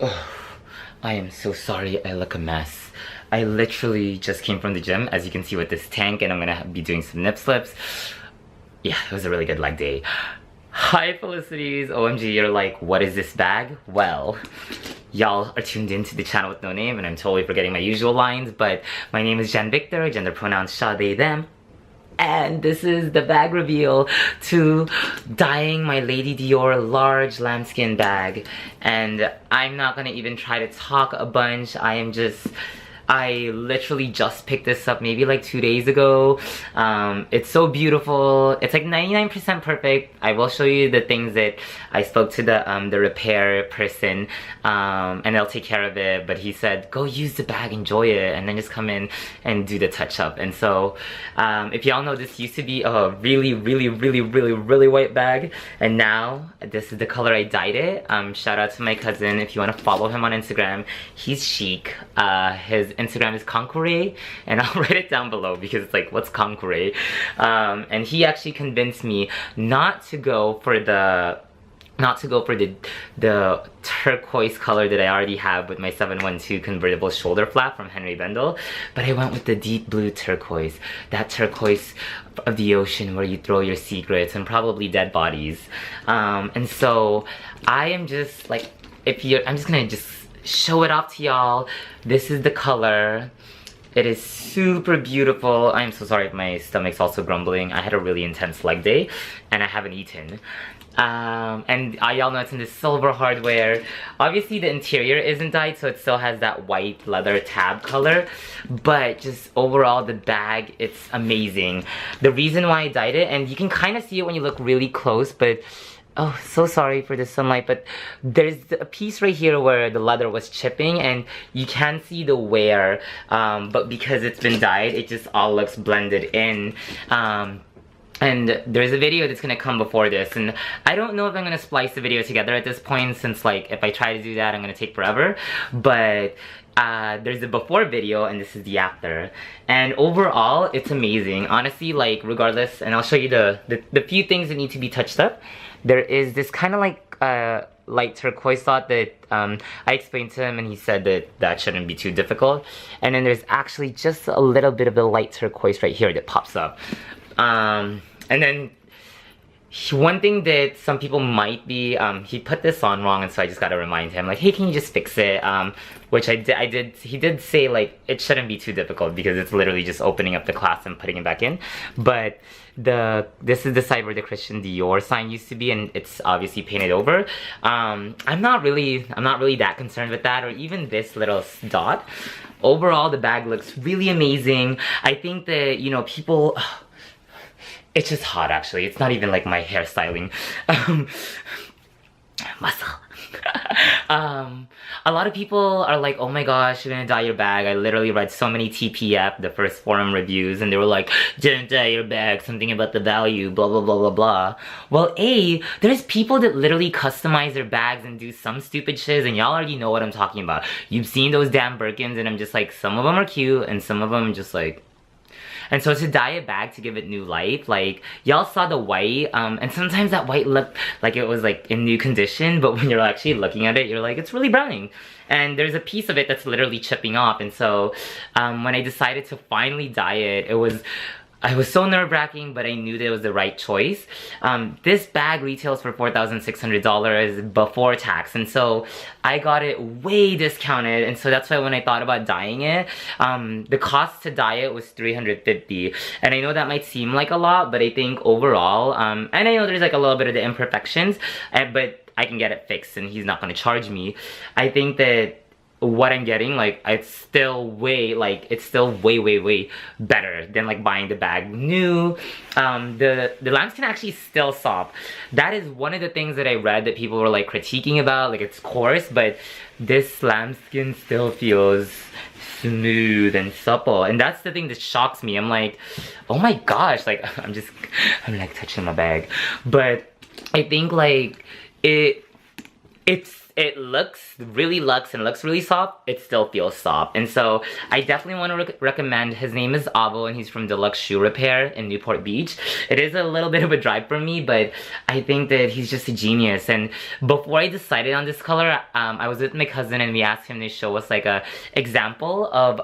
Oh, I am so sorry I look a mess. I literally just came from the gym, as you can see with this tank, and I'm gonna be doing some nip slips. Yeah, it was a really good leg day. Hi felicities, OMG, you're like, what is this bag? Well, y'all are tuned into the channel with no name, and I'm totally forgetting my usual lines, but my name is Jen Victor, gender pronouns she, they, them. And this is the bag reveal to dyeing my Lady Dior large lambskin bag. And I'm not gonna even try to talk a bunch. I literally just picked this up maybe like 2 days ago. It's so beautiful. It's like 99% perfect. I will show you the things that I spoke to the repair person, and they'll take care of it. But he said, go use the bag, enjoy it, and then just come in and do the touch up. And so, if y'all know, this used to be a really white bag, and now this is the color I dyed it. Shout out to my cousin. If you want to follow him on Instagram, he's chic. His Instagram is Conqueré, and I'll write it down below because it's like, what's Conqueré? And he actually convinced me not to go for the turquoise color that I already have with my 712 convertible shoulder flap from Henry Bendel, but I went with the deep blue turquoise, that turquoise of the ocean where you throw your secrets and probably dead bodies. And so I am just like, I'm just gonna show it off to y'all. This is the color. It is super beautiful. I'm so sorry if my stomach's also grumbling. I had a really intense leg day and I haven't eaten. And y'all know it's in this silver hardware. Obviously the interior isn't dyed, so it still has that white leather tab color, but just overall the bag, it's amazing. The reason why I dyed it, and you can kind of see it when you look really close, but oh, so sorry for the sunlight, but there's a piece right here where the leather was chipping and you can see the wear, but because it's been dyed, it just all looks blended in. And there's a video that's gonna come before this, and I don't know if I'm gonna splice the video together at this point, since like if I try to do that I'm gonna take forever, but there's a before video and this is the after, and overall it's amazing. Honestly, like regardless, and I'll show you the few things that need to be touched up. There is this kind of like light turquoise thought that I explained to him, and he said that that shouldn't be too difficult. And then there's actually just a little bit of the light turquoise right here that pops up. And then one thing that some people might be, he put this on wrong, and so I just gotta remind him, like, hey, can you just fix it? Which I did, he did say, like, it shouldn't be too difficult because it's literally just opening up the clasp and putting it back in. But this is the side where the Christian Dior sign used to be, and it's obviously painted over. I'm not really that concerned with that, or even this little dot. Overall, the bag looks really amazing. I think that, you know, people, it's just hot actually. It's not even like my hairstyling. Muscle. A lot of people are like, oh my gosh, you're gonna dye your bag. I literally read so many TPF, the first forum reviews, and they were like, don't dye your bag, something about the value, blah blah blah blah blah. Well, there's people that literally customize their bags and do some stupid shiz, and y'all already know what I'm talking about. You've seen those damn Birkins, and I'm just like, some of them are cute and some of them just like. And so to dye a bag to give it new life, like, y'all saw the white, and sometimes that white looked like it was like in new condition, but when you're actually looking at it, you're like, it's really browning. And there's a piece of it that's literally chipping off, and so when I decided to finally dye it, I was so nerve-wracking, but I knew that it was the right choice. This bag retails for $4,600 before tax, and so I got it way discounted, and so that's why when I thought about dyeing it, the cost to dye it was $350. And I know that might seem like a lot, but I think overall, and I know there's like a little bit of the imperfections, but I can get it fixed and he's not gonna charge me. I think that what I'm getting, like, it's still way better than like buying the bag new. The lambskin actually still soft. That is one of the things that I read that people were like critiquing about, like it's coarse, but this lambskin still feels smooth and supple, and that's the thing that shocks me. I'm like, oh my gosh, like I'm like touching my bag, but I think like it's it looks really luxe and looks really soft, it still feels soft. And so I definitely want to recommend. His name is Avo and he's from Deluxe Shoe Repair in Newport Beach. It is a little bit of a drive for me, but I think that he's just a genius. And before I decided on this color, I was with my cousin and we asked him to show us like a example of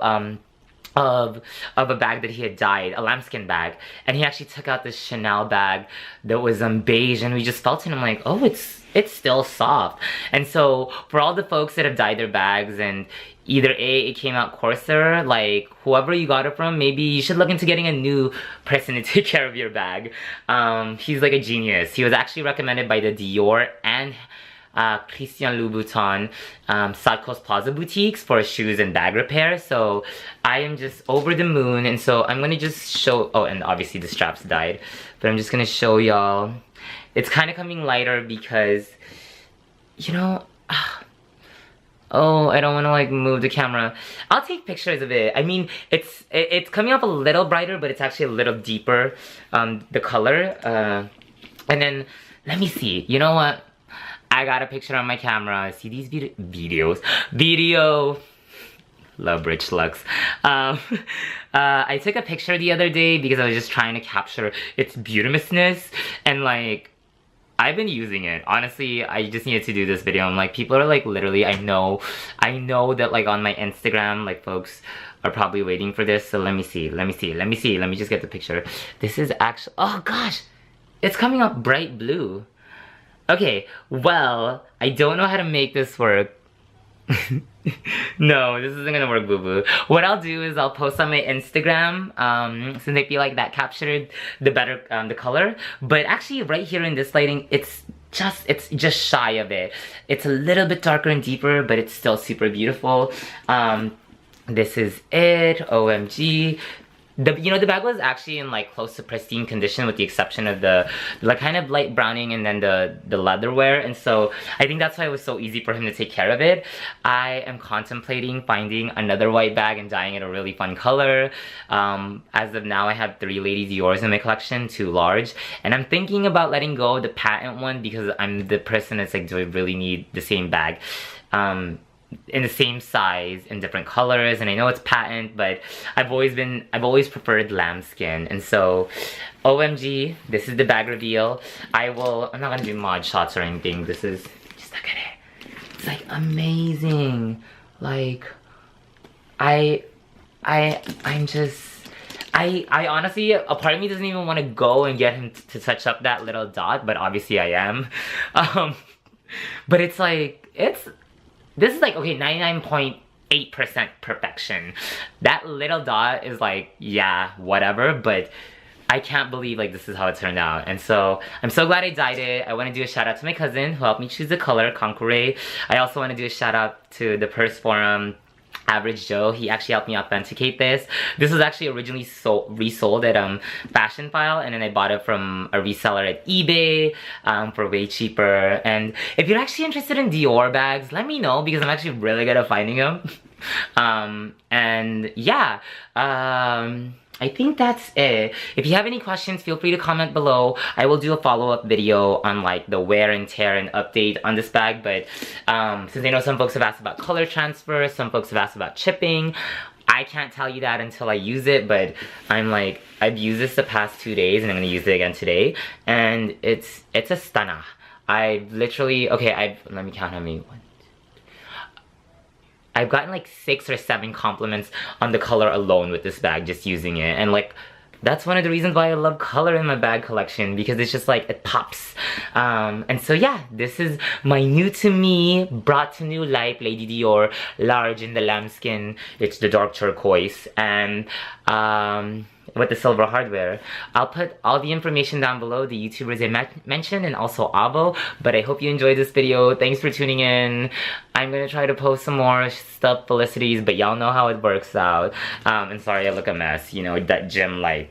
a bag that he had dyed, a lambskin bag, and he actually took out this Chanel bag that was beige, and we just felt it and I'm like, oh, it's still soft. And so for all the folks that have dyed their bags and either it came out coarser, like whoever you got it from, maybe you should look into getting a new person to take care of your bag. He's like a genius. He was actually recommended by the Dior and Christian Louboutin South Coast Plaza boutiques for shoes and bag repair. So I am just over the moon, and so I'm gonna just show, oh, and obviously the straps died, but I'm just gonna show y'all. It's kind of coming lighter because, you know, oh, I don't want to like move the camera. I'll take pictures of it. I mean, it's coming up a little brighter, but it's actually a little deeper, the color. And then, let me see, you know what? I got a picture on my camera. See these video. Love Rich Lux. I took a picture the other day because I was just trying to capture its beauteousness, and like, I've been using it. Honestly, I just needed to do this video. I'm like, people are like literally, I know that like on my Instagram, like folks are probably waiting for this. So let me see. Let me just get the picture. This is actually, oh gosh, it's coming up bright blue. Okay, well, I don't know how to make this work. No, this isn't gonna work, boo-boo. What I'll do is I'll post on my Instagram, since I feel like that captured the better, the color. But actually, right here in this lighting, it's just shy of it. It's a little bit darker and deeper, but it's still super beautiful. This is it, OMG. You know, the bag was actually in like close to pristine condition with the exception of the like kind of light browning and then the leatherware, and so I think that's why it was so easy for him to take care of it. I am contemplating finding another white bag and dyeing it a really fun color. As of now, I have 3 Lady Dior's in my collection, 2 large, and I'm thinking about letting go of the patent one because I'm the person that's like, do I really need the same bag? In the same size, in different colors, and I know it's patent, but I've always preferred lambskin, and so OMG, this is the bag reveal. I'm not gonna do mod shots or anything. This is, just look at it. It's like amazing. Like, I'm just, I honestly, a part of me doesn't even want to go and get him to touch up that little dot, but obviously I am. But it's like, this is like, okay, 99.8% perfection. That little dot is like, yeah, whatever, but I can't believe like this is how it turned out. And so, I'm so glad I dyed it. I want to do a shout out to my cousin who helped me choose the color, Conqueror. I also want to do a shout out to the purse forum, Averagejoe. He actually helped me authenticate this. This was actually originally resold at Fashion File, and then I bought it from a reseller at eBay for way cheaper. And if you're actually interested in Dior bags, let me know because I'm actually really good at finding them. And yeah, I think that's it. If you have any questions, feel free to comment below. I will do a follow-up video on like the wear and tear and update on this bag, but since I know some folks have asked about color transfer, some folks have asked about chipping, I can't tell you that until I use it, but I'm like, I've used this the past 2 days and I'm gonna use it again today, and it's a stunner. I've literally, okay, let me count how many. I've gotten like 6 or 7 compliments on the color alone with this bag, just using it. And like, that's one of the reasons why I love color in my bag collection, because it's just like, it pops. And so yeah, this is my new to me, brought to new life Lady Dior, large in the lambskin. It's the dark turquoise, and with the silver hardware. I'll put all the information down below, the YouTubers I mentioned, and also Avo. But I hope you enjoyed this video. Thanks for tuning in. I'm gonna try to post some more stuff, felicities, but y'all know how it works out. And sorry I look a mess, you know, that gym light.